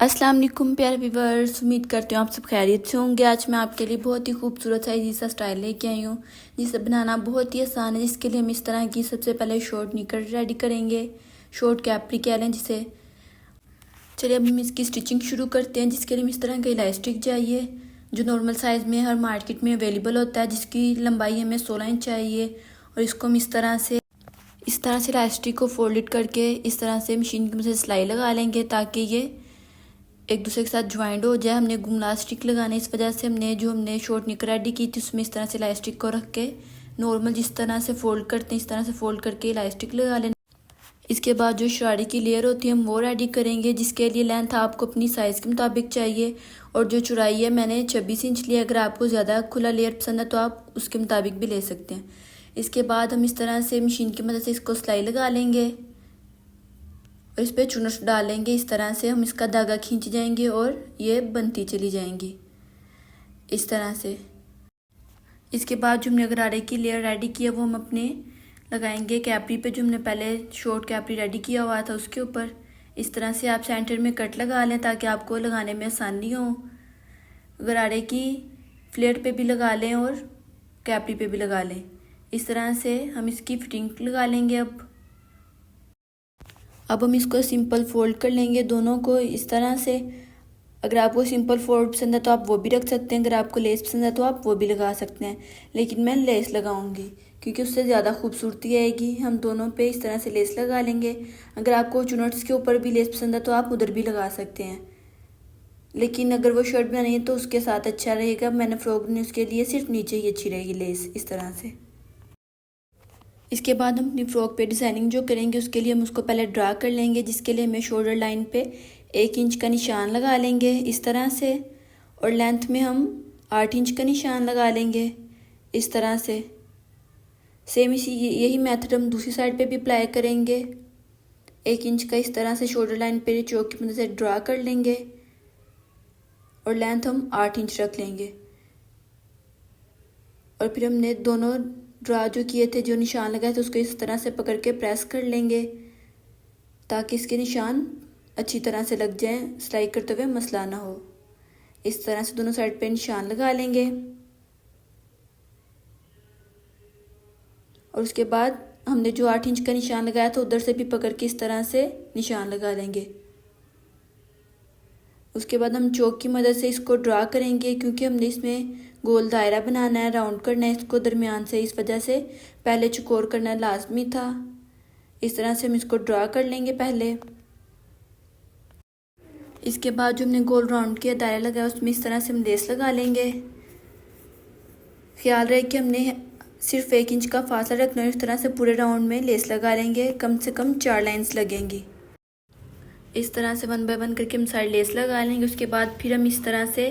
अस्सलाम वालेकुम प्यारे व्यूवर्स, उम्मीद करती हूँ आप सब खैरियत से होंगे। आज मैं आपके लिए बहुत ही खूबसूरत सा इजी सा स्टाइल लेके आई हूँ जिसे बनाना बहुत ही आसान है। जिसके लिए हम इस तरह की सबसे पहले शॉर्ट निकर रेडी करेंगे, शॉर्ट कैप्री कह लें जिसे। चलिए अब हम इसकी स्टिचिंग शुरू करते हैं। जिसके लिए हम इस तरह का इलास्टिक चाहिए जो नॉर्मल साइज़ में हर मार्केट में अवेलेबल होता है, जिसकी लंबाई हमें 16 इंच चाहिए। और इसको हम इस तरह से इलास्टिक को फोल्डेड करके इस तरह से मशीन की मदद से सिलाई लगा लेंगे ताकि ये एक दूसरे के साथ ज्वाइंट हो जाए। हमने गुमला स्टिक लगाना है, इस वजह से हमने शॉर्ट निकर रेडी की थी उसमें इस तरह से इलास्टिक को रख के नॉर्मल जिस तरह से फोल्ड करते हैं इस तरह से फोल्ड करके इलास्टिक लगा लेना। इसके बाद जो शरारे की लेयर होती है हम वो रेडी करेंगे, जिसके लिए लेंथ आपको अपनी साइज़ के मुताबिक चाहिए और जो चौड़ाई है मैंने 26 इंच लिया। अगर आपको ज़्यादा खुला लेयर पसंद है तो आप उसके मुताबिक भी ले सकते हैं। इसके बाद हम इस तरह से मशीन की मदद से इसको सिलाई लगा लेंगे और इस पर चुनट डालेंगे। इस तरह से हम इसका धागा खींच जाएंगे और ये बनती चली जाएंगी इस तरह से। इसके बाद जो हमने गरारे की लेयर रेडी किया वो हम अपने लगाएंगे कैपरी पे, जो हमने पहले शॉर्ट कैपरी रेडी किया हुआ था उसके ऊपर। इस तरह से आप सेंटर में कट लगा लें ताकि आपको लगाने में आसानी हो। गरारे की फ्लेट पे भी लगा लें और कैपरी पे भी लगा लें। इस तरह से हम इसकी फिटिंग लगा लेंगे। अब हम इसको सिंपल फोल्ड कर लेंगे दोनों को इस तरह से। अगर आपको सिंपल फोल्ड पसंद है तो आप वो भी रख सकते हैं, अगर आपको लेस पसंद है तो आप वो भी लगा सकते हैं, लेकिन मैं लेस लगाऊंगी क्योंकि उससे ज़्यादा खूबसूरती आएगी। हम दोनों पे इस तरह से लेस लगा लेंगे। अगर आपको चुनट्स के ऊपर भी लेस पसंद है तो आप उधर भी लगा सकते हैं, लेकिन अगर वो शर्ट बनानी है तो उसके साथ अच्छा रहेगा। मैंने फ्रॉक बनाई उसके लिए सिर्फ नीचे ही अच्छी रहेगी लेस इस तरह से। इसके बाद हम अपनी फ्रॉक पे डिज़ाइनिंग जो करेंगे उसके लिए हम उसको पहले ड्रा कर लेंगे। जिसके लिए हमें शोल्डर लाइन पे 1 इंच का निशान लगा लेंगे इस तरह से, और लेंथ में हम 8 इंच का निशान लगा लेंगे इस तरह से। सेम यही मेथड हम दूसरी साइड पे भी अप्लाई करेंगे। 1 इंच का इस तरह से शोल्डर लाइन पे चौक की मदद से ड्रा कर लेंगे और लेंथ हम 8 इंच रख लेंगे। और फिर हमने दोनों ड्रा जो किए थे, जो निशान लगाए थे, उसको इस तरह से पकड़ के प्रेस कर लेंगे ताकि इसके निशान अच्छी तरह से लग जाएं, सिलाई करते हुए मसला ना हो। इस तरह से दोनों साइड पे निशान लगा लेंगे और उसके बाद हमने जो 8 इंच का निशान लगाया था उधर से भी पकड़ के इस तरह से निशान लगा लेंगे। उसके बाद हम चौक की मदद से इसको ड्रा करेंगे क्योंकि हमने इसमें गोल दायरा बनाना है, राउंड करना है इसको दरमियान से, इस वजह से पहले चौकोर करना लाजमी था। इस तरह से हम इसको ड्रा कर लेंगे पहले। इसके बाद जो हमने गोल राउंड किया दायरा लगाया उसमें इस तरह से हम लेस लगा लेंगे। ख्याल रहे कि हमने सिर्फ 1 इंच का फासला रखना है। इस तरह से पूरे राउंड में लेस लगा लेंगे, कम से कम 4 लाइन्स लगेंगी। इस तरह से 1 बाय 1 करके हम साइड लेस लगा लेंगे। उसके बाद फिर हम इस तरह से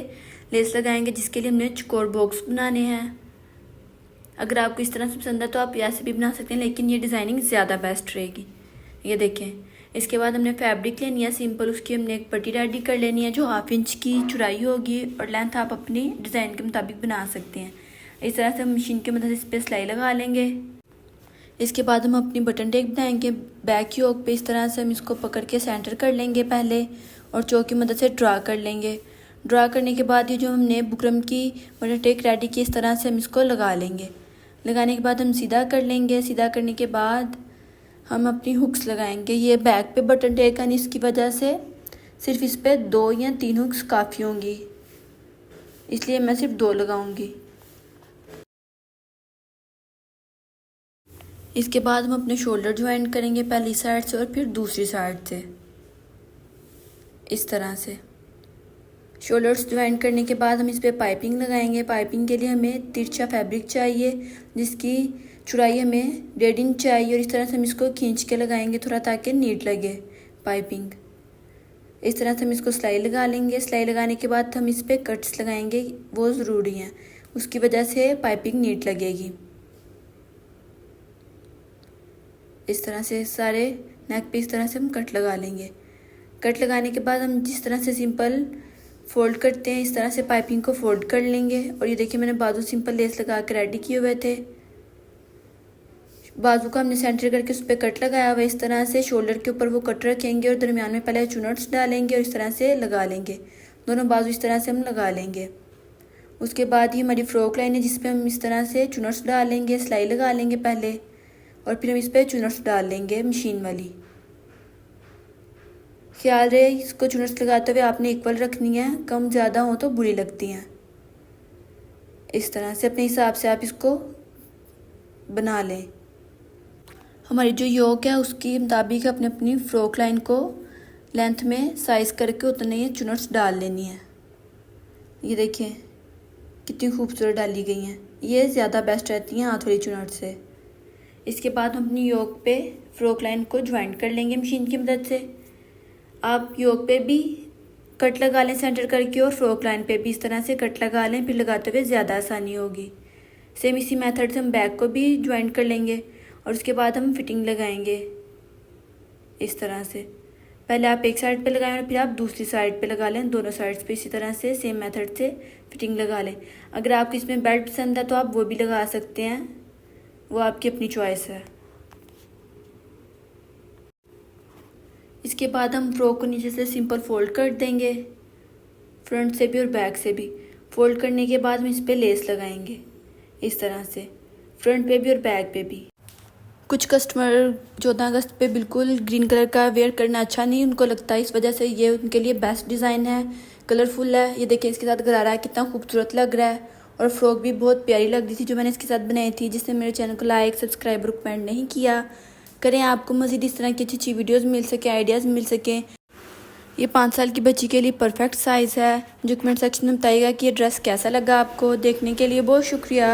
लेस लगाएंगे जिसके लिए हमने चौकोर बॉक्स बनाने हैं। अगर आपको इस तरह से पसंद है तो आप ऐसे भी बना सकते हैं, लेकिन ये डिज़ाइनिंग ज़्यादा बेस्ट रहेगी। ये देखें। इसके बाद हमने फैब्रिक लेनी है सिंपल, उसकी हमने एक पट्टी रेडी कर लेनी है जो 1/2 इंच की चौड़ाई होगी और लेंथ आप अपनी डिज़ाइन के मुताबिक बना सकते हैं। इस तरह से हम मशीन की मदद से इस पर सिलाई लगा लेंगे। इसके बाद हम अपनी बटन टेक बनाएंगे। बैक योक पे इस तरह से हम इसको पकड़ के सेंटर कर लेंगे पहले और चौक की मदद से ड्रा कर लेंगे। ड्रा करने के बाद ये जो हमने बुकरम की बटन टेक रेडी की इस तरह से हम इसको लगा लेंगे। लगाने के बाद हम सीधा कर लेंगे। सीधा करने के बाद हम अपनी हुक्स लगाएंगे। ये बैक पे बटन टेक है, इसकी वजह से सिर्फ इस पर 2 या 3 हुक्स काफ़ी होंगी, इसलिए मैं सिर्फ 2 लगाऊंगी। इसके बाद हम अपने शोल्डर ज्वाइन करेंगे पहली साइड से और फिर दूसरी साइड से इस तरह से। शोल्डर्स ज्वाइन करने के बाद हम इस पर पाइपिंग लगाएंगे। पाइपिंग के लिए हमें तिरछा फैब्रिक चाहिए जिसकी चौड़ाई हमें 1.5 इंच चाहिए और इस तरह से हम इसको खींच के लगाएंगे थोड़ा ताकि नीट लगे पाइपिंग। इस तरह से हम इसको सिलाई लगा लेंगे। सिलाई लगाने के बाद हम इस पर कट्स लगाएंगे, वो ज़रूरी हैं, उसकी वजह से पाइपिंग नीट लगेगी। इस तरह से सारे नेक पे इस तरह से हम कट लगा लेंगे। कट लगाने के बाद हम जिस तरह से सिंपल फोल्ड करते हैं इस तरह से पाइपिंग को फोल्ड कर लेंगे। और ये देखिए मैंने बाजू सिंपल लेस लगा कर रेडी किए हुए थे। बाजू का हमने सेंटर करके उस पर कट लगाया हुआ है इस तरह से। शोल्डर के ऊपर वो कट रखेंगे और दरमियान में पहले चुनट्स डालेंगे और इस तरह से लगा लेंगे। दोनों बाजू इस तरह से हम लगा लेंगे। उसके बाद ही हमारी फ्रॉक लाइन है जिस पे हम इस तरह से चुनट्स डालेंगे, सिलाई लगा लेंगे पहले और फिर हम इस पर चुनट्स डाल लेंगे मशीन वाली। ख्याल रहे इसको चुनट्स लगाते हुए आपने इक्वल रखनी है, कम ज़्यादा हो तो बुरी लगती हैं। इस तरह से अपने हिसाब से आप इसको बना लें। हमारी जो योक है उसके मुताबिक अपने अपनी फ्रॉक लाइन को लेंथ में साइज़ करके उतने ही चुनट्स डाल लेनी है। ये देखिए कितनी खूबसूरत डाली गई हैं। ये ज़्यादा बेस्ट रहती हैं हाथ वाली चुनट से। इसके बाद हम अपनी योक पे फ्रॉक लाइन को ज्वाइंट कर लेंगे मशीन की मदद से। आप योक पे भी कट लगा लें सेंटर करके और फ्रॉक लाइन पे भी इस तरह से कट लगा लें, फिर लगाते हुए ज़्यादा आसानी होगी। सेम इसी मेथड से हम बैक को भी ज्वाइंट कर लेंगे और उसके बाद हम फिटिंग लगाएंगे इस तरह से। पहले आप एक साइड पे लगाएं और फिर आप दूसरी साइड पे लगा लें। दोनों साइड्स पे इसी तरह से सेम मेथड से फिटिंग लगा लें। अगर आपको इसमें बेल्ट पसंद है तो आप वो भी लगा सकते हैं, वो आपकी अपनी चॉइस है। इसके बाद हम फ्रॉक को नीचे से सिंपल फोल्ड कर देंगे, फ्रंट से भी और बैक से भी। फोल्ड करने के बाद हम इस पर लेस लगाएंगे इस तरह से, फ्रंट पे भी और बैक पे भी। कुछ कस्टमर 14 अगस्त पे बिल्कुल ग्रीन कलर का वेयर करना अच्छा नहीं उनको लगता है, इस वजह से ये उनके लिए बेस्ट डिज़ाइन है, कलरफुल है। ये देखिए इसके साथ गरारा कितना खूबसूरत लग रहा है और फ्रॉक भी बहुत प्यारी लग रही थी जो मैंने इसके साथ बनाई थी। जिसने मेरे चैनल को लाइक, सब्सक्राइब और कमेंट नहीं किया करें, आपको मज़ीद इस तरह की अच्छी अच्छी वीडियोज़ मिल सके, आइडियाज़ मिल सकें। ये 5 साल की बच्ची के लिए परफेक्ट साइज़ है। जो कमेंट सेक्शन में बताइएगा कि ये ड्रेस कैसा लगा आपको। देखने के लिए बहुत शुक्रिया।